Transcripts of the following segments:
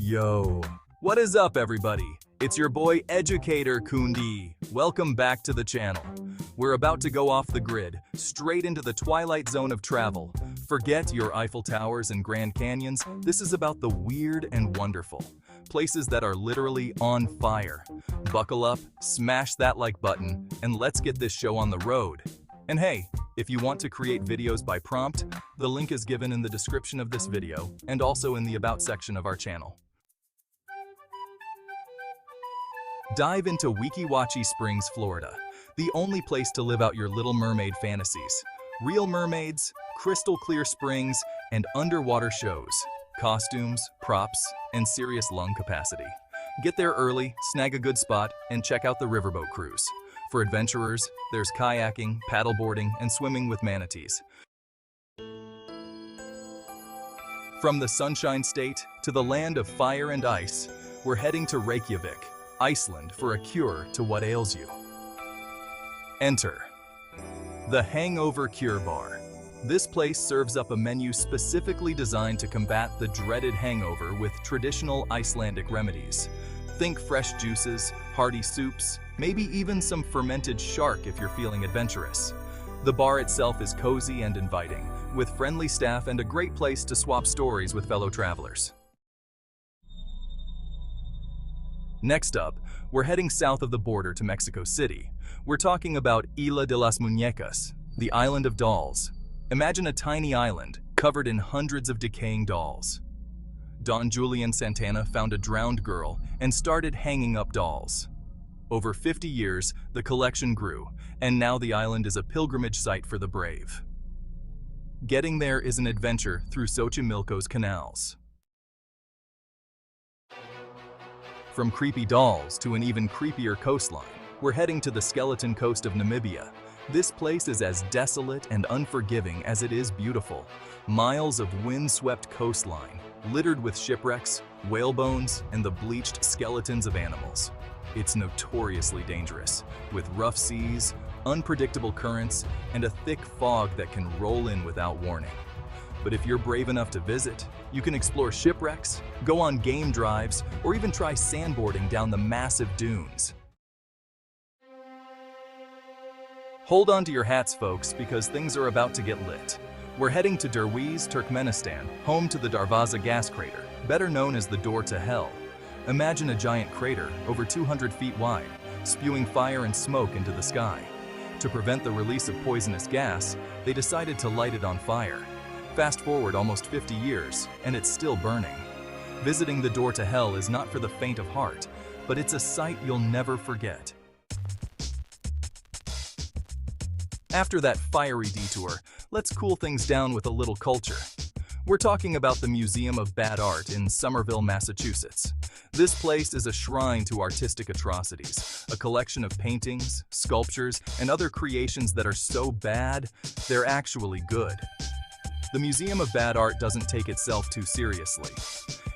Yo, what is up everybody? It's your boy Educator Kundi. Welcome back to the channel. We're about to go off the grid, straight into the twilight zone of travel. Forget your Eiffel Towers and Grand Canyons, this is about the weird and wonderful. Places that are literally on fire. Buckle up, smash that like button, and let's get this show on the road. And hey, if you want to create videos by prompt, the link is given in the description of this video and also in the About section of our channel. Dive into Weeki Wachee Springs, Florida, the only place to live out your Little Mermaid fantasies. Real mermaids, crystal clear springs, and underwater shows, costumes, props, and serious lung capacity. Get there early, snag a good spot, and check out the riverboat cruise. For adventurers, there's kayaking, paddleboarding, and swimming with manatees. From the Sunshine State to the land of fire and ice, we're heading to Reykjavik, Iceland for a cure to what ails you. Enter the Hangover Cure Bar. This place serves up a menu specifically designed to combat the dreaded hangover with traditional Icelandic remedies. Think fresh juices, hearty soups, maybe even some fermented shark if you're feeling adventurous. The bar itself is cozy and inviting, with friendly staff and a great place to swap stories with fellow travelers. Next up, we're heading south of the border to Mexico City. We're talking about Isla de las Muñecas, the island of dolls. Imagine a tiny island covered in hundreds of decaying dolls. Don Julian Santana found a drowned girl and started hanging up dolls. Over 50 years, the collection grew, and now the island is a pilgrimage site for the brave. Getting there is an adventure through Xochimilco's canals. From creepy dolls to an even creepier coastline, we're heading to the skeleton coast of Namibia. This place is as desolate and unforgiving as it is beautiful. Miles of wind-swept coastline, littered with shipwrecks, whale bones, and the bleached skeletons of animals. It's notoriously dangerous, with rough seas, unpredictable currents, and a thick fog that can roll in without warning. But if you're brave enough to visit, you can explore shipwrecks, go on game drives, or even try sandboarding down the massive dunes. Hold on to your hats, folks, because things are about to get lit. We're heading to Derwize, Turkmenistan, home to the Darvaza gas crater, better known as the Door to Hell. Imagine a giant crater, over 200 feet wide, spewing fire and smoke into the sky. To prevent the release of poisonous gas, they decided to light it on fire. Fast forward almost 50 years, and it's still burning. Visiting the Door to Hell is not for the faint of heart, but it's a sight you'll never forget. After that fiery detour, let's cool things down with a little culture. We're talking about the Museum of Bad Art in Somerville, Massachusetts. This place is a shrine to artistic atrocities, a collection of paintings, sculptures, and other creations that are so bad, they're actually good. The Museum of Bad Art doesn't take itself too seriously.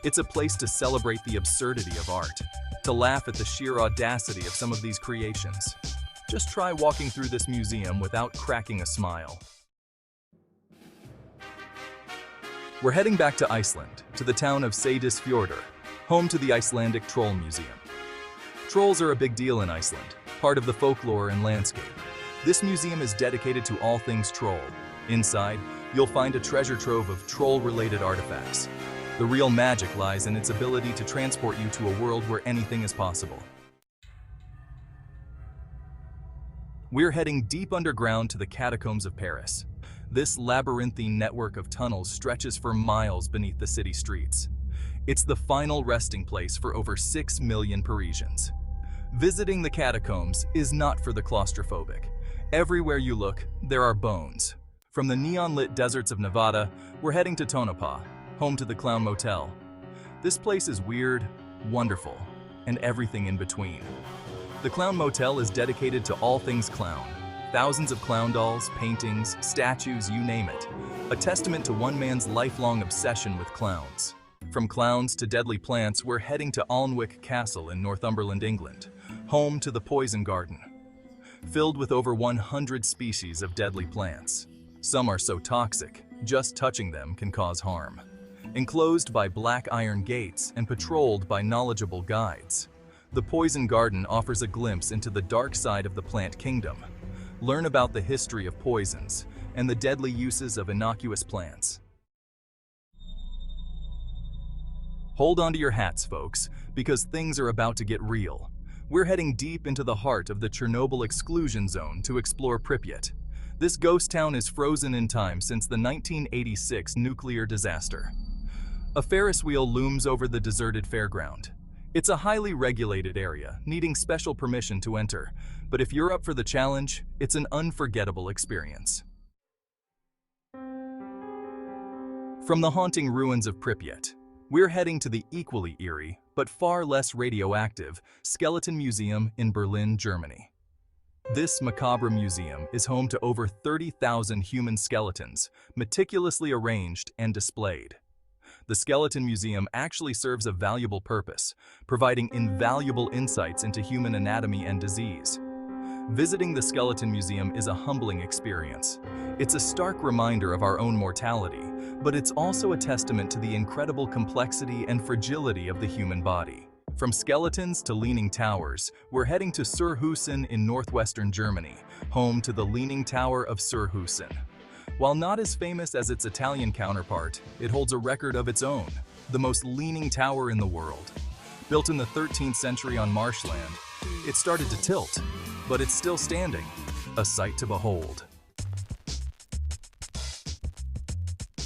It's a place to celebrate the absurdity of art, to laugh at the sheer audacity of some of these creations. Just try walking through this museum without cracking a smile. We're heading back to Iceland, to the town of Seyðisfjörður, home to the Icelandic Troll Museum. Trolls are a big deal in Iceland, part of the folklore and landscape. This museum is dedicated to all things troll. Inside, you'll find a treasure trove of troll-related artifacts. The real magic lies in its ability to transport you to a world where anything is possible. We're heading deep underground to the Catacombs of Paris. This labyrinthine network of tunnels stretches for miles beneath the city streets. It's the final resting place for over 6 million Parisians. Visiting the catacombs is not for the claustrophobic. Everywhere you look, there are bones. From the neon-lit deserts of Nevada, we're heading to Tonopah, home to the Clown Motel. This place is weird, wonderful, and everything in between. The Clown Motel is dedicated to all things clown. Thousands of clown dolls, paintings, statues, you name it. A testament to one man's lifelong obsession with clowns. From clowns to deadly plants, we're heading to Alnwick Castle in Northumberland, England, home to the Poison Garden. Filled with over 100 species of deadly plants. Some are so toxic, just touching them can cause harm. enclosed by black iron gates and patrolled by knowledgeable guides. The Poison Garden offers a glimpse into the dark side of the plant kingdom. Learn about the history of poisons and the deadly uses of innocuous plants. Hold on to your hats, folks, because things are about to get real. We're heading deep into the heart of the Chernobyl exclusion zone to explore Pripyat. This ghost town is frozen in time since the 1986 nuclear disaster. A Ferris wheel looms over the deserted fairground. It's a highly regulated area, needing special permission to enter, but if you're up for the challenge, it's an unforgettable experience. From the haunting ruins of Pripyat, we're heading to the equally eerie, but far less radioactive, Skeleton Museum in Berlin, Germany. This macabre museum is home to over 30,000 human skeletons, meticulously arranged and displayed. The Skeleton Museum actually serves a valuable purpose, providing invaluable insights into human anatomy and disease. Visiting the Skeleton Museum is a humbling experience. It's a stark reminder of our own mortality, but it's also a testament to the incredible complexity and fragility of the human body. From skeletons to leaning towers, we're heading to Surhusen in northwestern Germany, home to the Leaning Tower of Surhusen. While not as famous as its Italian counterpart, it holds a record of its own, the most leaning tower in the world. Built in the 13th century on marshland, it started to tilt, but it's still standing, a sight to behold.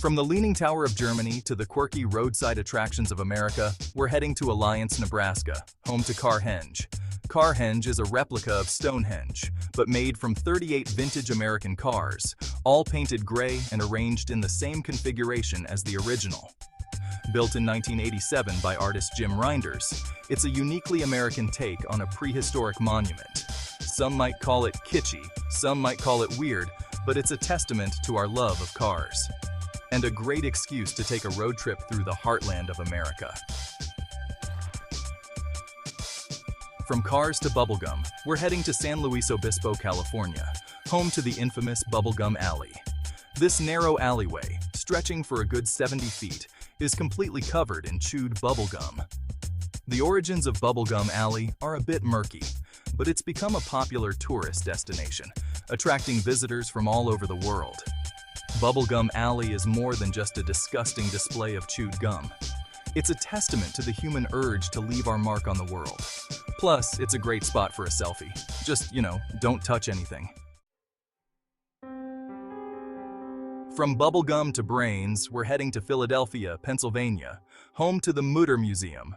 From the Leaning Tower of Germany to the quirky roadside attractions of America, we're heading to Alliance, Nebraska, home to Carhenge. Carhenge is a replica of Stonehenge, but made from 38 vintage American cars, all painted gray and arranged in the same configuration as the original. Built in 1987 by artist Jim Reinders, it's a uniquely American take on a prehistoric monument. Some might call it kitschy, some might call it weird, but it's a testament to our love of cars. And a great excuse to take a road trip through the heartland of America. From cars to bubblegum, we're heading to San Luis Obispo, California, home to the infamous Bubblegum Alley. This narrow alleyway, stretching for a good 70 feet, is completely covered in chewed bubblegum. The origins of Bubblegum Alley are a bit murky, but it's become a popular tourist destination, attracting visitors from all over the world. Bubblegum Alley is more than just a disgusting display of chewed gum. It's a testament to the human urge to leave our mark on the world. Plus, it's a great spot for a selfie. Just, don't touch anything. From bubblegum to brains, we're heading to Philadelphia, Pennsylvania, home to the Mutter Museum.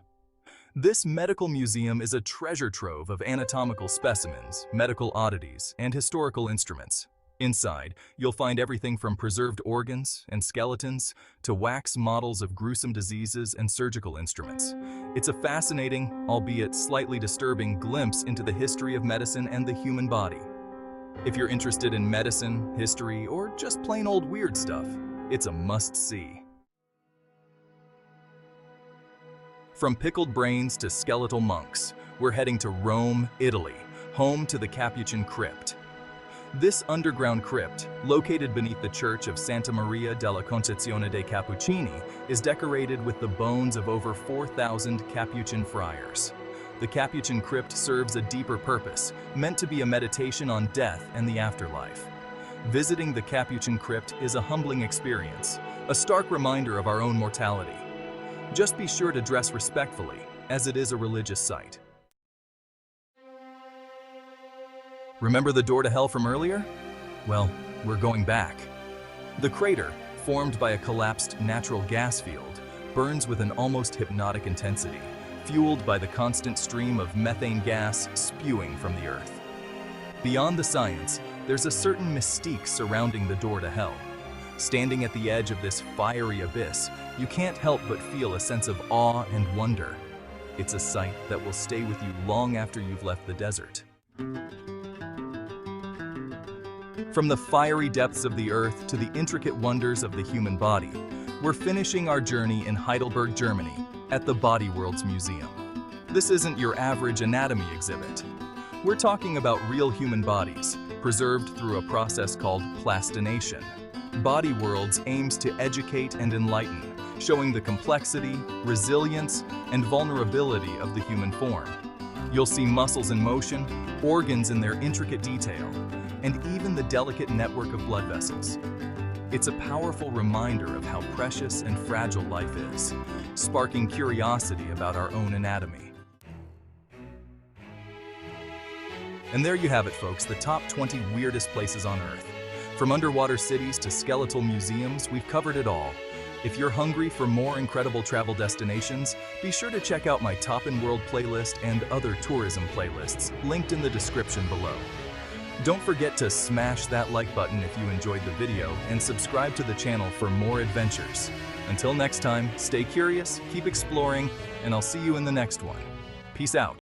This medical museum is a treasure trove of anatomical specimens, medical oddities, and historical instruments. Inside, you'll find everything from preserved organs and skeletons to wax models of gruesome diseases and surgical instruments. It's a fascinating, albeit slightly disturbing, glimpse into the history of medicine and the human body. If you're interested in medicine, history, or just plain old weird stuff, it's a must-see. From pickled brains to skeletal monks, we're heading to Rome, Italy, home to the Capuchin Crypt. This underground crypt, located beneath the church of Santa Maria della Concezione dei Cappuccini, is decorated with the bones of over 4,000 Capuchin friars. The Capuchin Crypt serves a deeper purpose, meant to be a meditation on death and the afterlife. Visiting the Capuchin Crypt is a humbling experience, a stark reminder of our own mortality. Just be sure to dress respectfully, as it is a religious site. Remember the door to hell from earlier? Well, we're going back. The crater, formed by a collapsed natural gas field, burns with an almost hypnotic intensity, fueled by the constant stream of methane gas spewing from the earth. Beyond the science, there's a certain mystique surrounding the door to hell. Standing at the edge of this fiery abyss, you can't help but feel a sense of awe and wonder. It's a sight that will stay with you long after you've left the desert. From the fiery depths of the earth to the intricate wonders of the human body, we're finishing our journey in Heidelberg, Germany, at the Body Worlds Museum. This isn't your average anatomy exhibit. We're talking about real human bodies, preserved through a process called plastination. Body Worlds aims to educate and enlighten, showing the complexity, resilience, and vulnerability of the human form. You'll see muscles in motion, organs in their intricate detail, and even the delicate network of blood vessels. It's a powerful reminder of how precious and fragile life is, sparking curiosity about our own anatomy. And there you have it, folks, the top 20 weirdest places on Earth. From underwater cities to skeletal museums, we've covered it all. If you're hungry for more incredible travel destinations, be sure to check out my Top in World playlist and other tourism playlists, linked in the description below. Don't forget to smash that like button if you enjoyed the video and subscribe to the channel for more adventures. Until next time, stay curious, keep exploring, and I'll see you in the next one. Peace out.